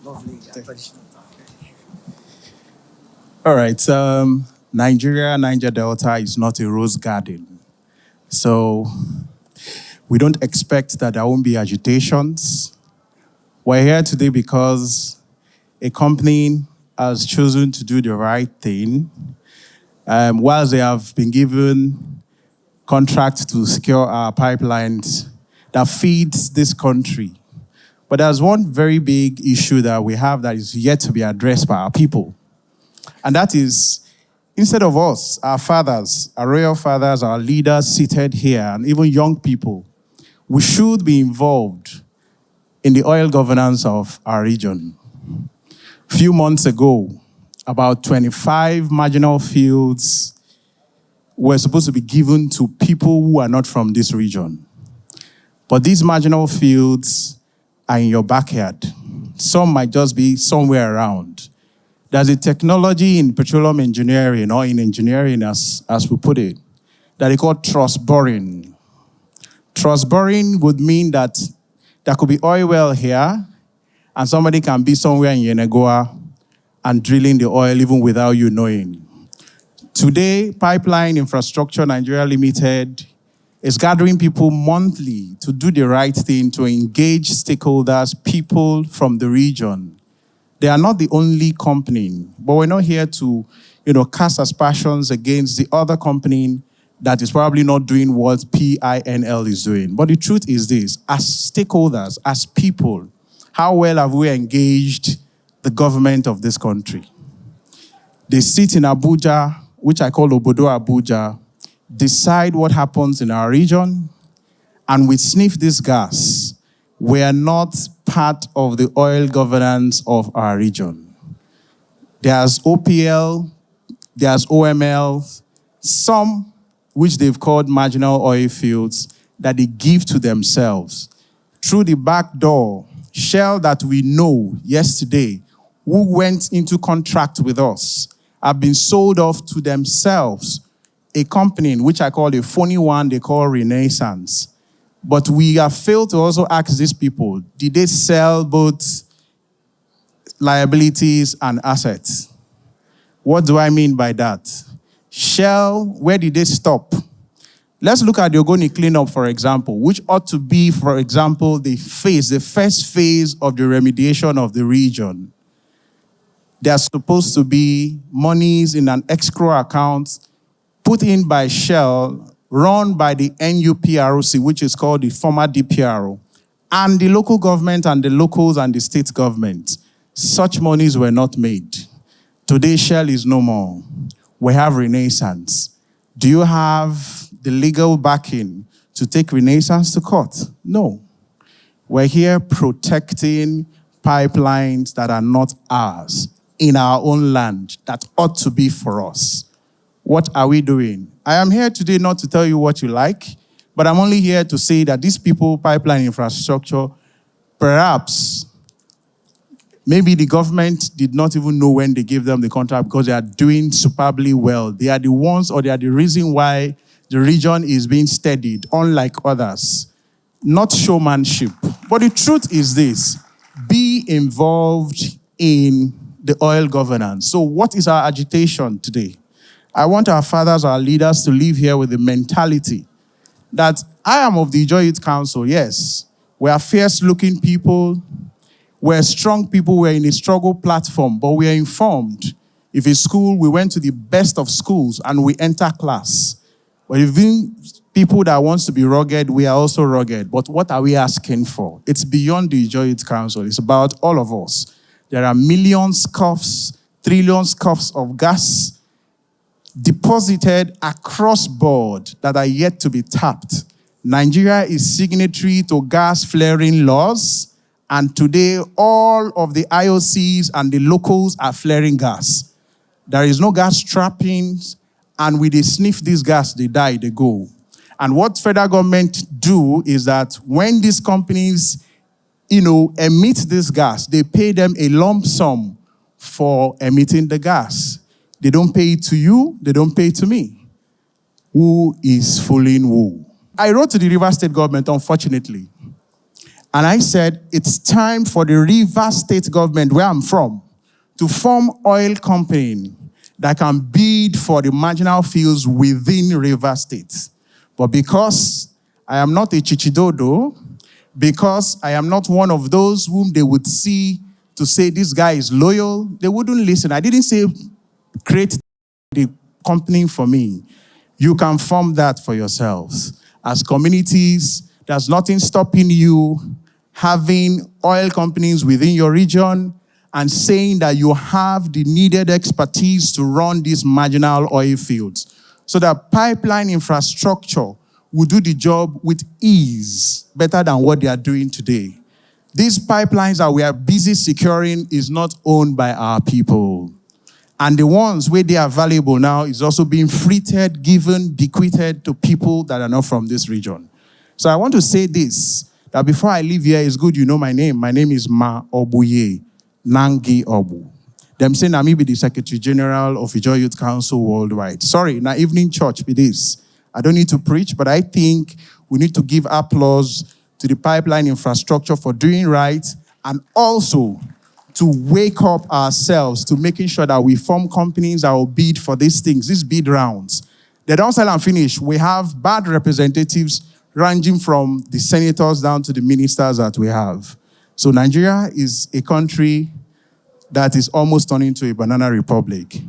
Lovely and traditional. All right. Niger Delta is not a rose garden. So we don't expect that there won't be agitations. We're here today because a company has chosen to do the right thing. Whilst they have been given contracts to secure our pipelines that feeds this country. But there's one very big issue that we have that is yet to be addressed by our people. And that is, instead of us, our fathers, our royal fathers, our leaders seated here, and even young people, we should be involved in the oil governance of our region. A few months ago, about 25 marginal fields were supposed to be given to people who are not from this region. But these marginal fields are in your backyard. Some might just be somewhere around. There's a technology in petroleum engineering, or in engineering as we put it, that they call truss boring. Truss boring would mean that there could be oil well here, and somebody can be somewhere in Yenagoa and drilling the oil even without you knowing. Today, Pipeline Infrastructure Nigeria Limited is gathering people monthly to do the right thing, to engage stakeholders, people from the region. They are not the only company, but we're not here to, cast aspersions against the other company that is probably not doing what PINL is doing. But the truth is this: as stakeholders, as people, how well have we engaged the government of this country? They sit in Abuja, which I call Obodo Abuja, decide what happens in our region, and we sniff this gas. We are not part of the oil governance of our region. There's OPL, there's OML, some which they've called marginal oil fields that they give to themselves. Through the back door, Shell that we know yesterday, who went into contract with us, have been sold off to themselves. A company which I call a phony one, they call Renaissance. But we have failed to also ask these people, did they sell both liabilities and assets? What do I mean by that? Shell, where did they stop? Let's look at the Ogoni cleanup, for example, which ought to be, for example, the first phase of the remediation of the region. There's supposed to be monies in an escrow account put in by Shell, run by the NUPROC, which is called the former DPRO, and the local government and the locals and the state government. Such monies were not made. Today, Shell is no more. We have Renaissance. Do you have the legal backing to take Renaissance to court? No. We're here protecting pipelines that are not ours, in our own land, that ought to be for us. What are we doing? I am here today not to tell you what you like, but I'm only here to say that these people, Pipeline Infrastructure, perhaps, maybe the government did not even know when they gave them the contract because they are doing superbly well. They are the ones, or they are the reason why the region is being steadied, unlike others. Not showmanship. But the truth is this: be involved in the oil governance. So what is our agitation today? I want our fathers, our leaders to live here with the mentality that I am of the Ijaw Youth Council, yes. We are fierce-looking people. We're strong people. We're in a struggle platform, but we are informed. If it's school, we went to the best of schools and we enter class. But even people that wants to be rugged, we are also rugged. But what are we asking for? It's beyond the Ijaw Youth Council. It's about all of us. There are millions cups, trillions cups of gas deposited across board that are yet to be tapped. Nigeria is signatory to gas flaring laws, and today all of the IOCs and the locals are flaring gas. There is no gas trappings, and when they sniff this gas, they die, they go. And what federal government do is that when these companies, emit this gas, they pay them a lump sum for emitting the gas. They don't pay it to you, they don't pay it to me. Who is fooling who? I wrote to the River State government, unfortunately. And I said, it's time for the Rivers State government, where I'm from, to form oil company that can bid for the marginal fields within Rivers State. But because I am not a chichidodo, because I am not one of those whom they would see to say this guy is loyal, they wouldn't listen. I didn't say create the company for me. You can form that for yourselves. As communities, there's nothing stopping you having oil companies within your region and saying that you have the needed expertise to run these marginal oil fields, so that pipeline infrastructure will do the job with ease, better than what they are doing today. These pipelines that we are busy securing is not owned by our people. And the ones where they are valuable now is also being freighted, given, bequeathed to people that are not from this region. So I want to say this, that before I leave here, it's good you know my name. My name is Maobuye Nangi Obu. Them saying I may be the Secretary General of Ijaw Youth Council worldwide. Sorry, na evening church be this. I don't need to preach, but I think we need to give applause to the pipeline infrastructure for doing right, and also to wake up ourselves to making sure that we form companies that will bid for these things, these bid rounds. They don't sell and finish. We have bad representatives ranging from the senators down to the ministers that we have. So Nigeria is a country that is almost turning into a banana republic.